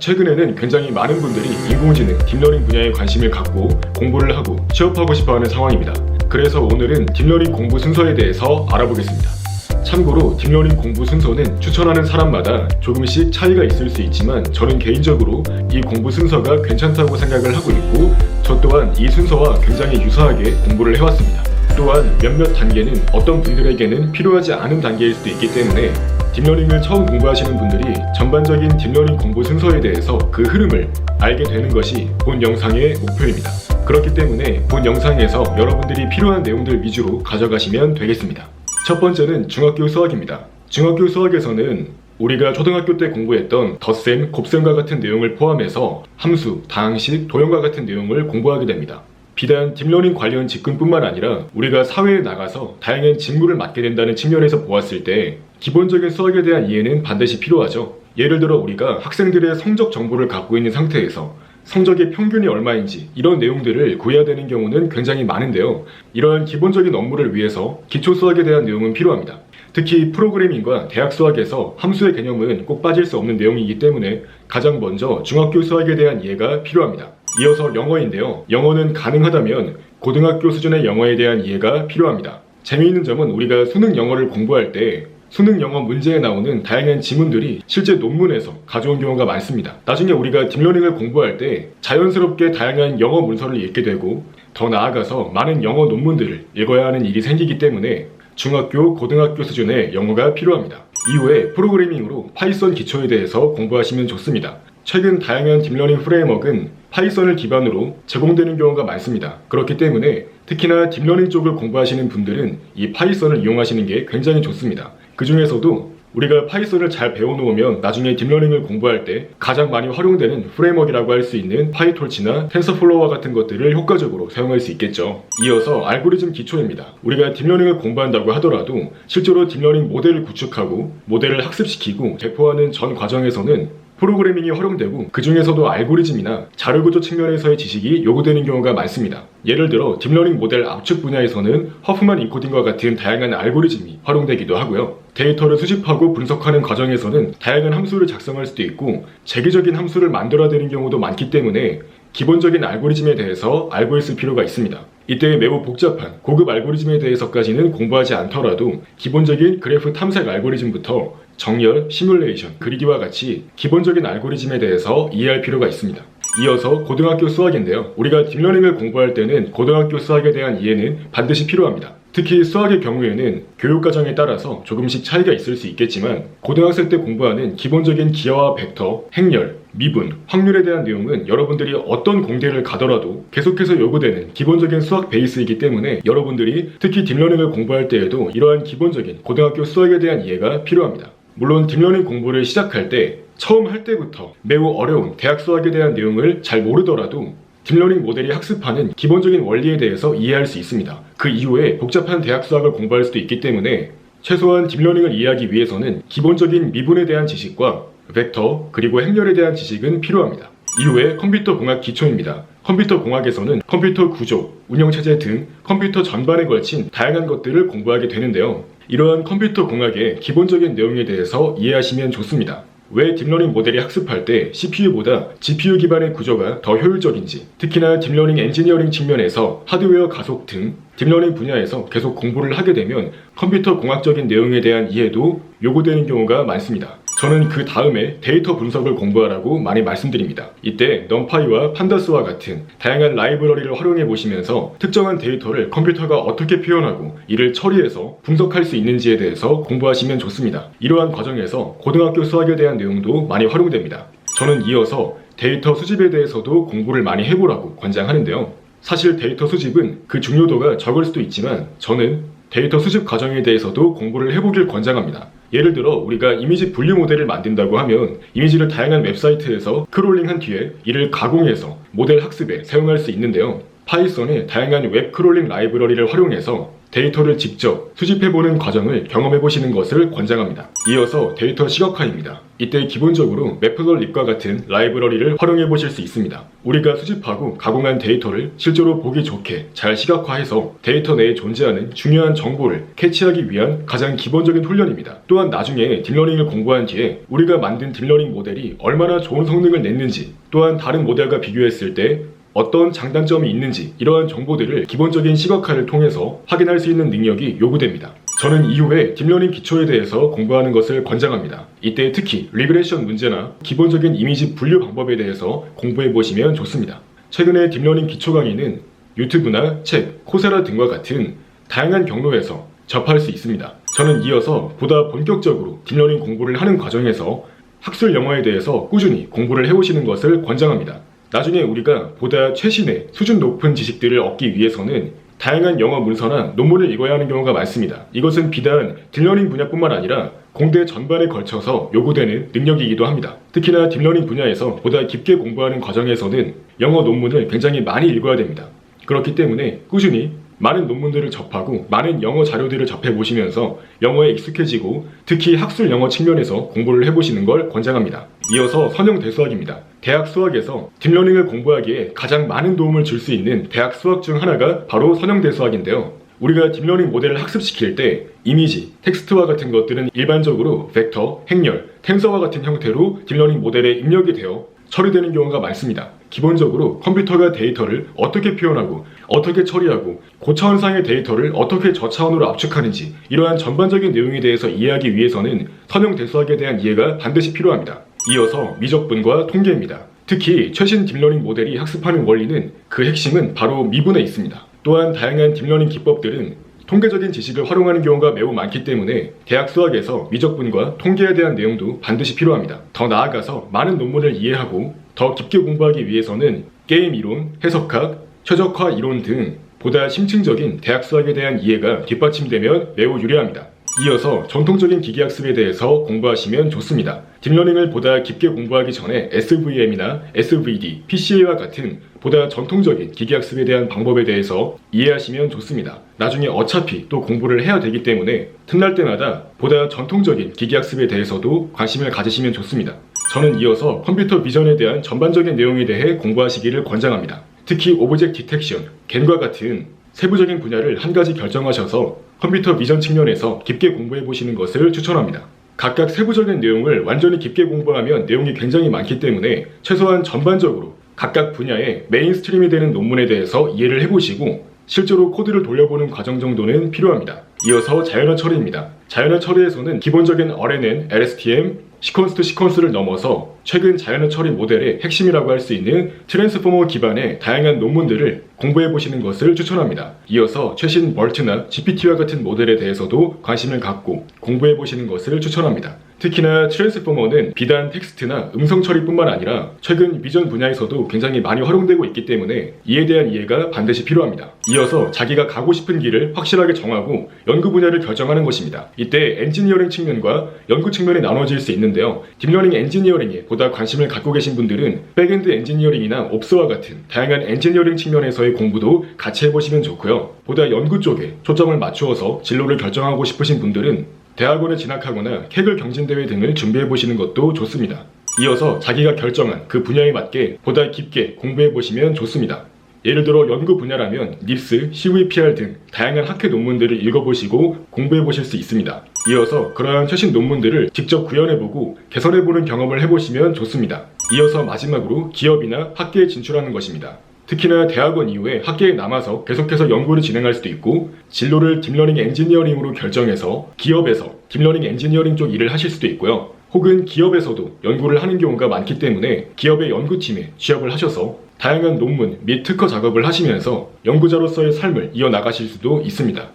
최근에는 굉장히 많은 분들이 인공지능, 딥러닝 분야에 관심을 갖고 공부를 하고 취업하고 싶어하는 상황입니다. 그래서 오늘은 딥러닝 공부 순서에 대해서 알아보겠습니다. 참고로 딥러닝 공부 순서는 추천하는 사람마다 조금씩 차이가 있을 수 있지만 저는 개인적으로 이 공부 순서가 괜찮다고 생각을 하고 있고 저 또한 이 순서와 굉장히 유사하게 공부를 해왔습니다. 또한 몇몇 단계는 어떤 분들에게는 필요하지 않은 단계일 수도 있기 때문에 딥러닝을 처음 공부하시는 분들이 전반적인 딥러닝 공부 순서에 대해서 그 흐름을 알게 되는 것이 본 영상의 목표입니다. 그렇기 때문에 본 영상에서 여러분들이 필요한 내용들 위주로 가져가시면 되겠습니다. 첫 번째는 중학교 수학입니다. 중학교 수학에서는 우리가 초등학교 때 공부했던 덧셈, 곱셈과 같은 내용을 포함해서 함수, 다항식, 도형과 같은 내용을 공부하게 됩니다. 비단 딥러닝 관련 직군뿐만 아니라 우리가 사회에 나가서 다양한 직무를 맡게 된다는 측면에서 보았을 때 기본적인 수학에 대한 이해는 반드시 필요하죠. 예를 들어 우리가 학생들의 성적 정보를 갖고 있는 상태에서 성적의 평균이 얼마인지 이런 내용들을 구해야 되는 경우는 굉장히 많은데요. 이러한 기본적인 업무를 위해서 기초 수학에 대한 내용은 필요합니다. 특히 프로그래밍과 대학 수학에서 함수의 개념은 꼭 빠질 수 없는 내용이기 때문에 가장 먼저 중학교 수학에 대한 이해가 필요합니다. 이어서 영어인데요. 영어는 가능하다면 고등학교 수준의 영어에 대한 이해가 필요합니다. 재미있는 점은 우리가 수능 영어를 공부할 때 수능 영어 문제에 나오는 다양한 지문들이 실제 논문에서 가져온 경우가 많습니다. 나중에 우리가 딥러닝을 공부할 때 자연스럽게 다양한 영어 문서를 읽게 되고 더 나아가서 많은 영어 논문들을 읽어야 하는 일이 생기기 때문에 중학교, 고등학교 수준의 영어가 필요합니다. 이후에 프로그래밍으로 파이썬 기초에 대해서 공부하시면 좋습니다. 최근 다양한 딥러닝 프레임워크는 파이썬을 기반으로 제공되는 경우가 많습니다. 그렇기 때문에 특히나 딥러닝 쪽을 공부하시는 분들은 이 파이썬을 이용하시는 게 굉장히 좋습니다. 그 중에서도 우리가 파이썬을 잘 배워놓으면 나중에 딥러닝을 공부할 때 가장 많이 활용되는 프레임워크라고 할 수 있는 파이톨치나 텐서플로우와 같은 것들을 효과적으로 사용할 수 있겠죠. 이어서 알고리즘 기초입니다. 우리가 딥러닝을 공부한다고 하더라도 실제로 딥러닝 모델을 구축하고 모델을 학습시키고 배포하는 전 과정에서는 프로그래밍이 활용되고 그 중에서도 알고리즘이나 자료구조 측면에서의 지식이 요구되는 경우가 많습니다. 예를 들어 딥러닝 모델 압축 분야에서는 허프만 인코딩과 같은 다양한 알고리즘이 활용되기도 하고요. 데이터를 수집하고 분석하는 과정에서는 다양한 함수를 작성할 수도 있고 재기적인 함수를 만들어야 되는 경우도 많기 때문에 기본적인 알고리즘에 대해서 알고 있을 필요가 있습니다. 이때 매우 복잡한 고급 알고리즘에 대해서까지는 공부하지 않더라도 기본적인 그래프 탐색 알고리즘부터 정렬, 시뮬레이션, 그리기와 같이 기본적인 알고리즘에 대해서 이해할 필요가 있습니다. 이어서 고등학교 수학인데요. 우리가 딥러닝을 공부할 때는 고등학교 수학에 대한 이해는 반드시 필요합니다. 특히 수학의 경우에는 교육과정에 따라서 조금씩 차이가 있을 수 있겠지만 고등학생 때 공부하는 기본적인 기하와 벡터, 행렬, 미분, 확률에 대한 내용은 여러분들이 어떤 공대를 가더라도 계속해서 요구되는 기본적인 수학 베이스이기 때문에 여러분들이 특히 딥러닝을 공부할 때에도 이러한 기본적인 고등학교 수학에 대한 이해가 필요합니다. 물론 딥러닝 공부를 시작할 때 처음 할 때부터 매우 어려운 대학 수학에 대한 내용을 잘 모르더라도 딥러닝 모델이 학습하는 기본적인 원리에 대해서 이해할 수 있습니다. 그 이후에 복잡한 대학 수학을 공부할 수도 있기 때문에 최소한 딥러닝을 이해하기 위해서는 기본적인 미분에 대한 지식과 벡터 그리고 행렬에 대한 지식은 필요합니다. 이후에 컴퓨터 공학 기초입니다. 컴퓨터 공학에서는 컴퓨터 구조, 운영체제 등 컴퓨터 전반에 걸친 다양한 것들을 공부하게 되는데요. 이러한 컴퓨터 공학의 기본적인 내용에 대해서 이해하시면 좋습니다. 왜 딥러닝 모델이 학습할 때 CPU보다 GPU 기반의 구조가 더 효율적인지, 특히나 딥러닝 엔지니어링 측면에서 하드웨어 가속 등 딥러닝 분야에서 계속 공부를 하게 되면 컴퓨터 공학적인 내용에 대한 이해도 요구되는 경우가 많습니다. 저는 그 다음에 데이터 분석을 공부하라고 많이 말씀드립니다. 이때 넘파이와 판다스와 같은 다양한 라이브러리를 활용해 보시면서 특정한 데이터를 컴퓨터가 어떻게 표현하고 이를 처리해서 분석할 수 있는지에 대해서 공부하시면 좋습니다. 이러한 과정에서 고등학교 수학에 대한 내용도 많이 활용됩니다. 저는 이어서 데이터 수집에 대해서도 공부를 많이 해보라고 권장하는데요. 사실 데이터 수집은 그 중요도가 적을 수도 있지만 저는 데이터 수집 과정에 대해서도 공부를 해보길 권장합니다. 예를 들어 우리가 이미지 분류 모델을 만든다고 하면 이미지를 다양한 웹사이트에서 크롤링한 뒤에 이를 가공해서 모델 학습에 사용할 수 있는데요. 파이썬의 다양한 웹 크롤링 라이브러리를 활용해서 데이터를 직접 수집해보는 과정을 경험해보시는 것을 권장합니다. 이어서 데이터 시각화입니다. 이때 기본적으로 매플러립과 같은 라이브러리를 활용해보실 수 있습니다. 우리가 수집하고 가공한 데이터를 실제로 보기 좋게 잘 시각화해서 데이터 내에 존재하는 중요한 정보를 캐치하기 위한 가장 기본적인 훈련입니다. 또한 나중에 딥러닝을 공부한 뒤에 우리가 만든 딥러닝 모델이 얼마나 좋은 성능을 냈는지, 또한 다른 모델과 비교했을 때 어떤 장단점이 있는지, 이러한 정보들을 기본적인 시각화를 통해서 확인할 수 있는 능력이 요구됩니다. 저는 이후에 딥러닝 기초에 대해서 공부하는 것을 권장합니다. 이때 특히 리그레션 문제나 기본적인 이미지 분류 방법에 대해서 공부해 보시면 좋습니다. 최근에 딥러닝 기초 강의는 유튜브나 책, 코세라 등과 같은 다양한 경로에서 접할 수 있습니다. 저는 이어서 보다 본격적으로 딥러닝 공부를 하는 과정에서 학술 영어에 대해서 꾸준히 공부를 해오시는 것을 권장합니다. 나중에 우리가 보다 최신의 수준 높은 지식들을 얻기 위해서는 다양한 영어 문서나 논문을 읽어야 하는 경우가 많습니다. 이것은 비단 딥러닝 분야뿐만 아니라 공대 전반에 걸쳐서 요구되는 능력이기도 합니다. 특히나 딥러닝 분야에서 보다 깊게 공부하는 과정에서는 영어 논문을 굉장히 많이 읽어야 됩니다. 그렇기 때문에 꾸준히 많은 논문들을 접하고 많은 영어 자료들을 접해보시면서 영어에 익숙해지고 특히 학술 영어 측면에서 공부를 해보시는 걸 권장합니다. 이어서 선형대수학입니다. 대학 수학에서 딥러닝을 공부하기에 가장 많은 도움을 줄 수 있는 대학 수학 중 하나가 바로 선형대수학인데요. 우리가 딥러닝 모델을 학습시킬 때 이미지, 텍스트와 같은 것들은 일반적으로 벡터, 행렬, 텐서와 같은 형태로 딥러닝 모델에 입력이 되어 처리되는 경우가 많습니다. 기본적으로 컴퓨터가 데이터를 어떻게 표현하고 어떻게 처리하고 고차원상의 데이터를 어떻게 저차원으로 압축하는지, 이러한 전반적인 내용에 대해서 이해하기 위해서는 선형대수학에 대한 이해가 반드시 필요합니다. 이어서 미적분과 통계입니다. 특히 최신 딥러닝 모델이 학습하는 원리는 그 핵심은 바로 미분에 있습니다. 또한 다양한 딥러닝 기법들은 통계적인 지식을 활용하는 경우가 매우 많기 때문에 대학 수학에서 미적분과 통계에 대한 내용도 반드시 필요합니다. 더 나아가서 많은 논문을 이해하고 더 깊게 공부하기 위해서는 게임 이론, 해석학, 최적화 이론 등 보다 심층적인 대학 수학에 대한 이해가 뒷받침되면 매우 유리합니다. 이어서 전통적인 기계학습에 대해서 공부하시면 좋습니다. 딥러닝을 보다 깊게 공부하기 전에 SVM이나 SVD, PCA와 같은 보다 전통적인 기계학습에 대한 방법에 대해서 이해하시면 좋습니다. 나중에 어차피 또 공부를 해야 되기 때문에 틈날 때마다 보다 전통적인 기계학습에 대해서도 관심을 가지시면 좋습니다. 저는 이어서 컴퓨터 비전에 대한 전반적인 내용에 대해 공부하시기를 권장합니다. 특히 오브젝트 디텍션, 겐과 같은 세부적인 분야를 한 가지 결정하셔서 컴퓨터 비전 측면에서 깊게 공부해 보시는 것을 추천합니다. 각각 세부적인 내용을 완전히 깊게 공부하면 내용이 굉장히 많기 때문에 최소한 전반적으로 각각 분야의 메인스트림이 되는 논문에 대해서 이해를 해보시고 실제로 코드를 돌려보는 과정 정도는 필요합니다. 이어서 자연어 처리입니다. 자연어 처리에서는 기본적인 RNN, LSTM, 시퀀스 투 시퀀스를 넘어서 최근 자연어 처리 모델의 핵심이라고 할 수 있는 트랜스포머 기반의 다양한 논문들을 공부해보시는 것을 추천합니다. 이어서 최신 멀트나 GPT와 같은 모델에 대해서도 관심을 갖고 공부해보시는 것을 추천합니다. 특히나 트랜스포머는 비단 텍스트나 음성 처리뿐만 아니라 최근 비전 분야에서도 굉장히 많이 활용되고 있기 때문에 이에 대한 이해가 반드시 필요합니다. 이어서 자기가 가고 싶은 길을 확실하게 정하고 연구 분야를 결정하는 것입니다. 이때 엔지니어링 측면과 연구 측면이 나눠질 수 있는데요. 딥러닝 엔지니어링에 보다 관심을 갖고 계신 분들은 백엔드 엔지니어링이나 옵스와 같은 다양한 엔지니어링 측면에서의 공부도 같이 해보시면 좋고요. 보다 연구 쪽에 초점을 맞추어서 진로를 결정하고 싶으신 분들은 대학원에 진학하거나 케글 경진대회 등을 준비해보시는 것도 좋습니다. 이어서 자기가 결정한 그 분야에 맞게 보다 깊게 공부해보시면 좋습니다. 예를 들어 연구 분야라면 닙스, CVPR 등 다양한 학회 논문들을 읽어보시고 공부해보실 수 있습니다. 이어서 그러한 최신 논문들을 직접 구현해보고 개선해보는 경험을 해보시면 좋습니다. 이어서 마지막으로 기업이나 학계에 진출하는 것입니다. 특히나 대학원 이후에 학계에 남아서 계속해서 연구를 진행할 수도 있고 진로를 딥러닝 엔지니어링으로 결정해서 기업에서 딥러닝 엔지니어링 쪽 일을 하실 수도 있고요. 혹은 기업에서도 연구를 하는 경우가 많기 때문에 기업의 연구팀에 취업을 하셔서 다양한 논문 및 특허 작업을 하시면서 연구자로서의 삶을 이어나가실 수도 있습니다.